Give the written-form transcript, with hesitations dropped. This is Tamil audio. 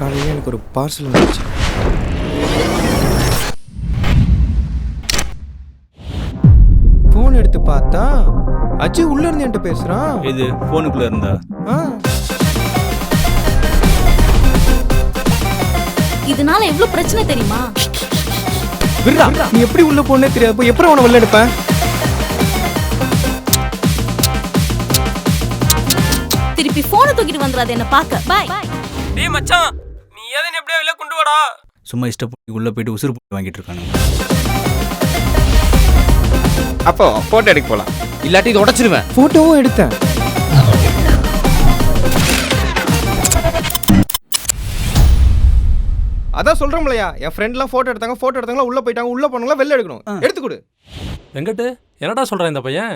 காலையில் எனக்கு ஒரு பார்சல் வந்துச்சு. ஃபோன் எடுத்து பார்த்தா அஜய் உள்ள இருந்து என்கிட்ட பேசுறான். இது ஃபோனுக்குள்ள இருந்தா? இதனால எவ்வளவு பிரச்சனை தெரியுமா? விர்ரா, நீ எப்படி உள்ள போனே தெரியாது, எப்படி அவனை வெளில எடுப்பேன்? திருப்பி போனை தூக்கிட்டு வந்துடாத என்ன பாக்க. பாய். டேய் மச்சான், நீ ஏதேன்னு எப்படியா வெளில கொண்டு வாடா. சும்மா இஷ்டப்பட்டு உள்ள போயிட்டு உசுறு போட்டு வாங்கிட்டு இருக்கானுங்க. அப்போ போட்டோ எடுக்க போலாம், இல்லாட்டி இதை உடைச்சிருவேன். போட்டோவும் எடுத்தேன். அதான் சொல்றோம்லையா, என் ஃப்ரெண்ட்லாம் போட்டோ எடுத்தாங்க, போட்டோ எடுத்தாங்களா, உள்ள போயிட்டாங்க, உள்ள போனாங்களா, வெளில எடுக்கணும். எடுத்து கொடு. வெங்கட், என்னடா சொல்றான் இந்த பையன்?